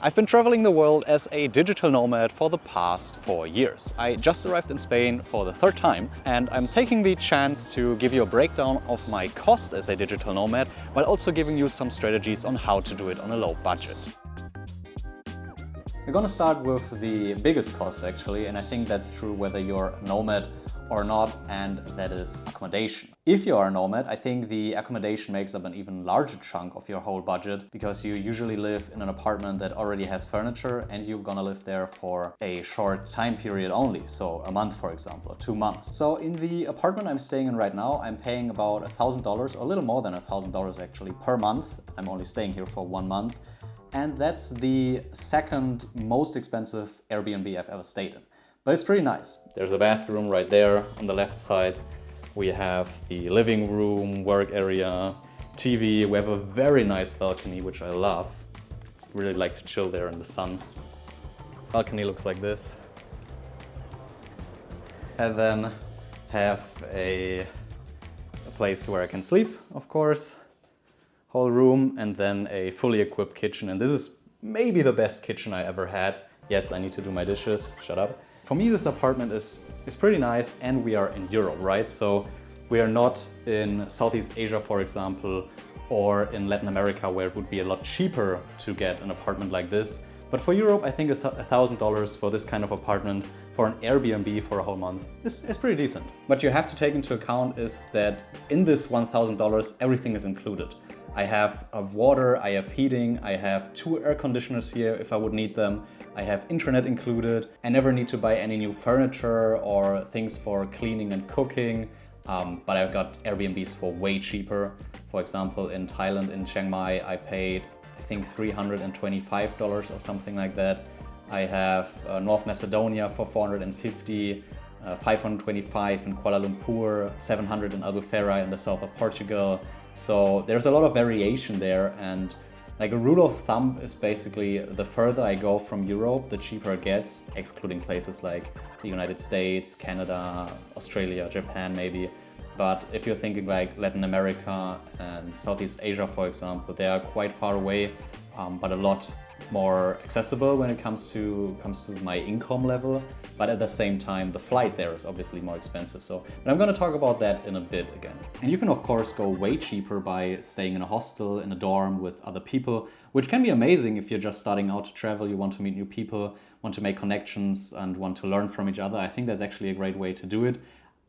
I've been traveling the world as a digital nomad for the past 4 years. I just arrived in Spain for the third time, and I'm taking the chance to give you a breakdown of my cost as a digital nomad, while also giving you some strategies on how to do it on a low budget. We're gonna start with the biggest cost actually, and I think that's true whether you're a nomad or not, and that is accommodation. If you are a nomad, I think the accommodation makes up an even larger chunk of your whole budget, because you usually live in an apartment that already has furniture and you're gonna live there for a short time period only, so a month for example, or 2 months. So in the apartment I'm staying in right now, I'm paying about $1,000, or a little more than $1,000 actually, per month. I'm only staying here for 1 month. And that's the second most expensive Airbnb I've ever stayed in. But it's pretty nice. There's a bathroom right there on the left side. We have the living room, work area, TV. We have a very nice balcony, which I love. Really like to chill there in the sun. Balcony looks like this. And then have a place where I can sleep, of course. Whole room, and then a fully equipped kitchen. And this is maybe the best kitchen I ever had. Yes, I need to do my dishes, shut up. For me, this apartment is pretty nice, and we are in Europe, right? So we are not in Southeast Asia, for example, or in Latin America, where it would be a lot cheaper to get an apartment like this. But for Europe, I think $1,000 for this kind of apartment for an Airbnb for a whole month is pretty decent. What you have to take into account is that in this $1,000, everything is included. I have water, I have heating, I have 2 air conditioners here if I would need them. I have internet included. I never need to buy any new furniture or things for cleaning and cooking. But I've got Airbnbs for way cheaper. For example, in Thailand, in Chiang Mai, I paid, I think, $325 or something like that. I have North Macedonia for 450, 525 in Kuala Lumpur, 700 in Albufeira in the south of Portugal. So there's a lot of variation there, and like a rule of thumb is basically the further I go from Europe, the cheaper it gets, excluding places like the United States, Canada, Australia, Japan maybe. But if you're thinking like Latin America and Southeast Asia, for example, they are quite far away, but a lot more accessible when it comes to my income level. But at the same time, the flight there is obviously more expensive. But I'm going to talk about that in a bit again. And you can of course go way cheaper by staying in a hostel, in a dorm with other people, which can be amazing if you're just starting out to travel, you want to meet new people, want to make connections and want to learn from each other. I think that's actually a great way to do it.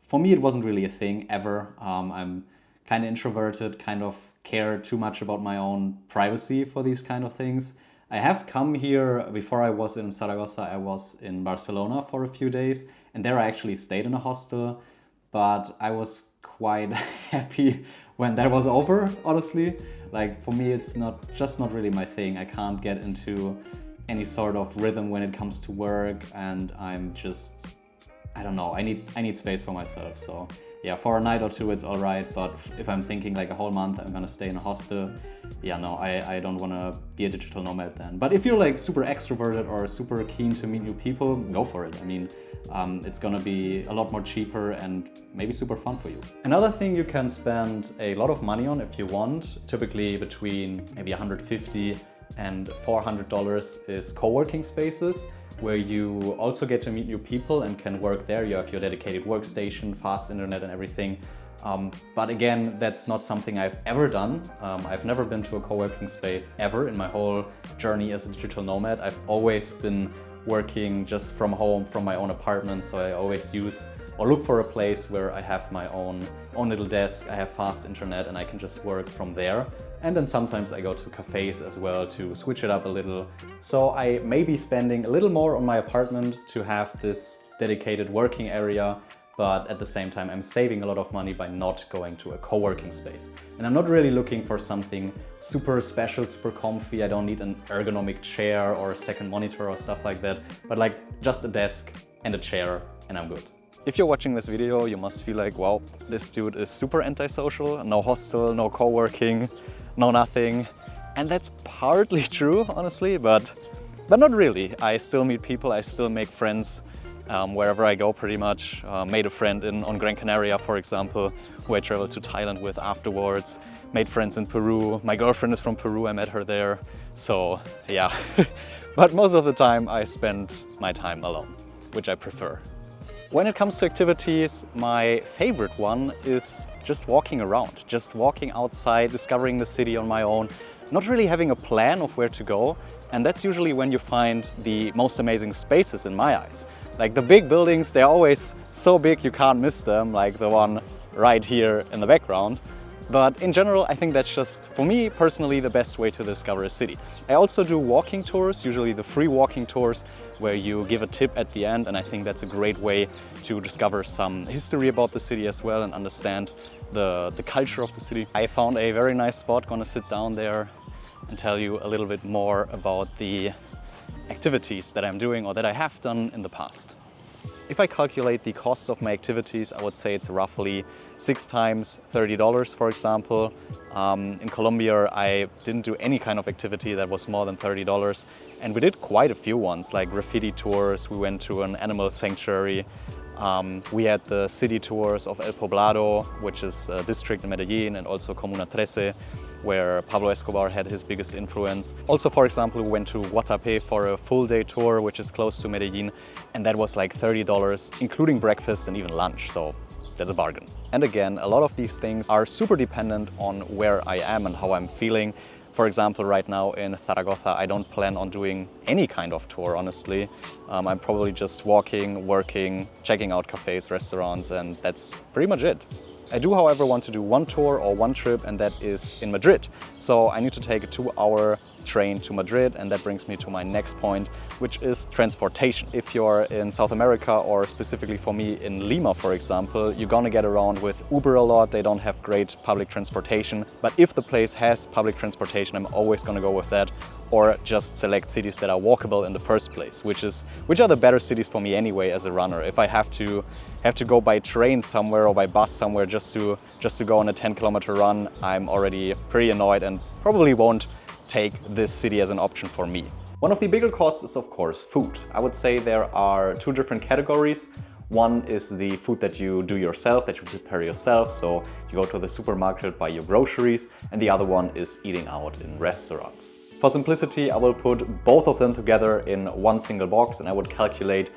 For me, it wasn't really a thing ever. I'm kind of introverted, kind of care too much about my own privacy for these kind of things. I have come here, before I was in Zaragoza, I was in Barcelona for a few days, and there I actually stayed in a hostel, but I was quite happy when that was over, honestly. Like, for me, it's just not really my thing. I can't get into any sort of rhythm when it comes to work, and I'm just, I don't know, I need space for myself. So yeah, for a night or two it's all right, but if I'm thinking like a whole month I'm gonna stay in a hostel, yeah, no, I don't want to be a digital nomad then. But if you're like super extroverted or super keen to meet new people, go for it. I mean, it's gonna be a lot more cheaper and maybe super fun for you. Another thing you can spend a lot of money on if you want, typically between maybe $150 and $400, is co-working spaces, where you also get to meet new people and can work there. You have your dedicated workstation, fast internet and everything. But again, that's not something I've ever done. I've never been to a co-working space ever in my whole journey as a digital nomad. I've always been working just from home, from my own apartment. So I always use or look for a place where I have my own little desk, I have fast internet, and I can just work from there. And then sometimes I go to cafes as well to switch it up a little. So I may be spending a little more on my apartment to have this dedicated working area, but at the same time I'm saving a lot of money by not going to a co-working space. And I'm not really looking for something super special, super comfy. I don't need an ergonomic chair or a second monitor or stuff like that, but like just a desk and a chair and I'm good. If you're watching this video, you must feel like, wow, this dude is super antisocial, no hostel, no co-working, no nothing. And that's partly true, honestly, but not really. I still meet people, I still make friends wherever I go pretty much. Made a friend on Gran Canaria, for example, who I traveled to Thailand with afterwards. made friends in Peru. My girlfriend is from Peru, I met her there. So yeah, but most of the time I spend my time alone, which I prefer. When it comes to activities, my favorite one is just walking around, just walking outside, discovering the city on my own, not really having a plan of where to go. And that's usually when you find the most amazing spaces in my eyes. Like the big buildings, they're always so big you can't miss them, like the one right here in the background. But in general, I think that's just, for me personally, the best way to discover a city. I also do walking tours, usually the free walking tours, where you give a tip at the end, and I think that's a great way to discover some history about the city as well and understand the culture of the city. I found a very nice spot, gonna sit down there and tell you a little bit more about the activities that I'm doing or that I have done in the past. If I calculate the costs of my activities, I would say it's roughly 6 times $30, for example. In Colombia, I didn't do any kind of activity that was more than $30. And we did quite a few ones, like graffiti tours. We went to an animal sanctuary. We had the city tours of El Poblado, which is a district in Medellin, and also Comuna 13, where Pablo Escobar had his biggest influence. Also, for example, we went to Guatapé for a full day tour, which is close to Medellin, and that was like $30, including breakfast and even lunch, so that's a bargain. And again, a lot of these things are super dependent on where I am and how I'm feeling. For example, right now in Zaragoza, I don't plan on doing any kind of tour, honestly. I'm probably just walking, working, checking out cafes, restaurants, and that's pretty much it. I do, however, want to do one tour or one trip, and that is in Madrid. So I need to take a 2-hour train to Madrid, and that brings me to my next point, which is transportation. If you're in South America, or specifically for me in Lima, for example, you're gonna get around with Uber a lot. They don't have great public transportation. But if the place has public transportation, I'm always gonna go with that, or just select cities that are walkable in the first place, which are the better cities for me anyway as a runner. If I have to go by train somewhere or by bus somewhere just to go on a 10-kilometer run, I'm already pretty annoyed and probably won't take this city as an option for me. One of the bigger costs is, of course, food. I would say there are 2 different categories. One is the food that you do yourself, that you prepare yourself, so you go to the supermarket, buy your groceries, and the other one is eating out in restaurants. For simplicity, I will put both of them together in one single box, and I would calculate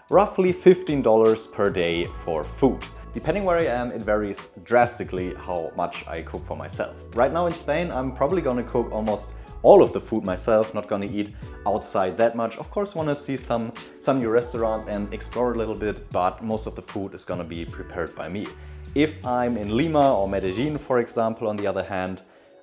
roughly $15 per day for food. Depending where I am, it varies drastically how much I cook for myself. Right now in Spain, I'm probably gonna cook almost all of the food myself, not gonna eat outside that much. Of course, wanna see some new restaurant and explore a little bit, but most of the food is gonna be prepared by me. If I'm in Lima or Medellin, for example, on the other hand,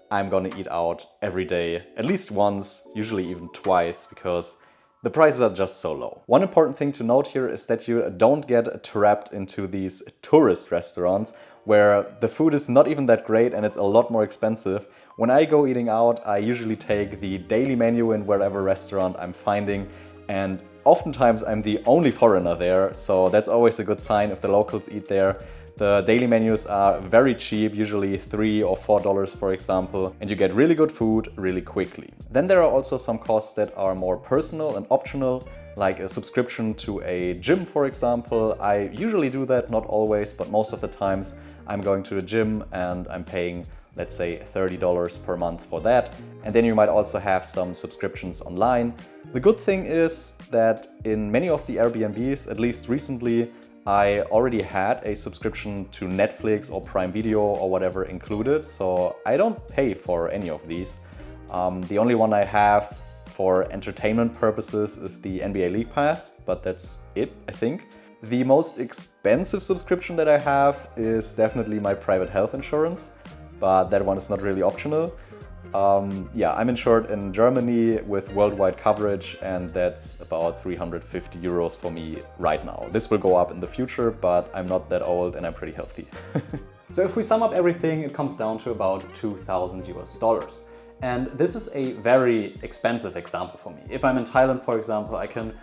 I'm gonna eat out every day, at least once, usually even twice, because the prices are just so low. One important thing to note here is that you don't get trapped into these tourist restaurants where the food is not even that great and it's a lot more expensive. When I go eating out, I usually take the daily menu in wherever restaurant I'm finding, and oftentimes I'm the only foreigner there, so that's always a good sign if the locals eat there. The daily menus are very cheap, usually $3 or $4 for example, and you get really good food really quickly. Then there are also some costs that are more personal and optional, like a subscription to a gym, for example. I usually do that, not always, but most of the times I'm going to the gym and I'm paying, let's say, $30 per month for that. And then you might also have some subscriptions online. The good thing is that in many of the Airbnbs, at least recently, I already had a subscription to Netflix or Prime Video or whatever included, so I don't pay for any of these. The only one I have for entertainment purposes is the NBA League Pass, but that's it, I think. The most expensive subscription that I have is definitely my private health insurance, but that one is not really optional. Yeah, I'm insured in Germany with worldwide coverage, and that's about 350 euros for me right now. This will go up in the future, but I'm not that old and I'm pretty healthy. So if we sum up everything, it comes down to about 2,000 US. And this is a very expensive example for me. If I'm in Thailand, for example, I can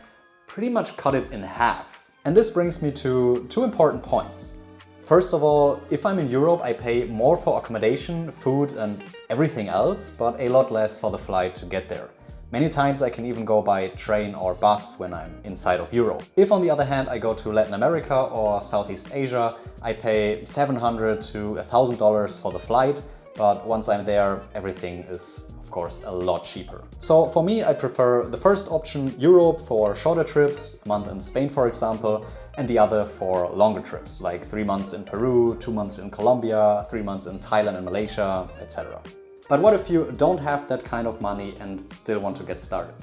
pretty much cut it in half. And this brings me to 2 important points. First of all, if I'm in Europe, I pay more for accommodation, food and everything else, but a lot less for the flight to get there. Many times I can even go by train or bus when I'm inside of Europe. If on the other hand I go to Latin America or Southeast Asia, I pay $700 to $1,000 for the flight, but once I'm there, everything is of course a lot cheaper. So for me, I prefer the first option, Europe, for shorter trips, a month in Spain for example, and the other for longer trips, like 3 months in Peru, 2 months in Colombia, 3 months in Thailand and Malaysia, etc. But what if you don't have that kind of money and still want to get started?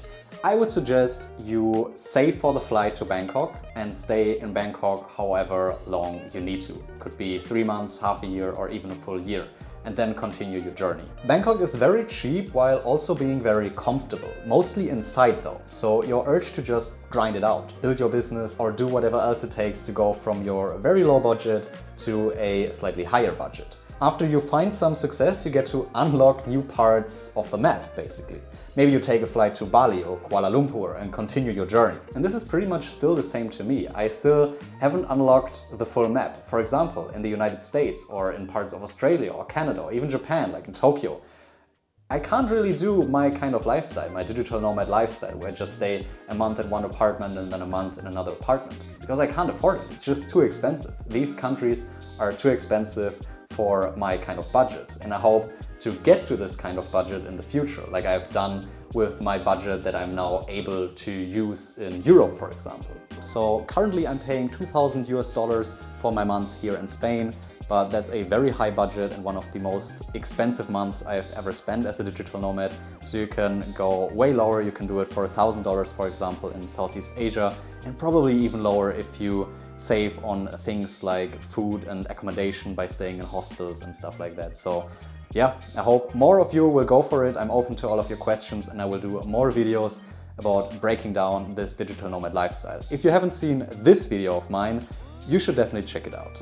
I would suggest you save for the flight to Bangkok and stay in Bangkok however long you need to. Could be 3 months, half a year, or even a full year, and then continue your journey. Bangkok is very cheap while also being very comfortable, mostly inside though, so your urge to just grind it out, build your business or do whatever else it takes to go from your very low budget to a slightly higher budget. After you find some success, you get to unlock new parts of the map, basically. Maybe you take a flight to Bali or Kuala Lumpur and continue your journey. And this is pretty much still the same to me. I still haven't unlocked the full map. For example, in the United States or in parts of Australia or Canada or even Japan, like in Tokyo. I can't really do my kind of lifestyle, my digital nomad lifestyle, where I just stay a month at one apartment and then a month in another apartment, because I can't afford it. It's just too expensive. These countries are too expensive for my kind of budget, and I hope to get to this kind of budget in the future, like I've done with my budget that I'm now able to use in Europe, for example. So currently I'm paying $2,000 for my month here in Spain, but that's a very high budget and one of the most expensive months I've ever spent as a digital nomad. So you can go way lower, you can do it for $1,000, for example, in Southeast Asia, and probably even lower if you save on things like food and accommodation by staying in hostels and stuff like that. So yeah, I hope more of you will go for it. I'm open to all of your questions and I will do more videos about breaking down this digital nomad lifestyle. If you haven't seen this video of mine, you should definitely check it out.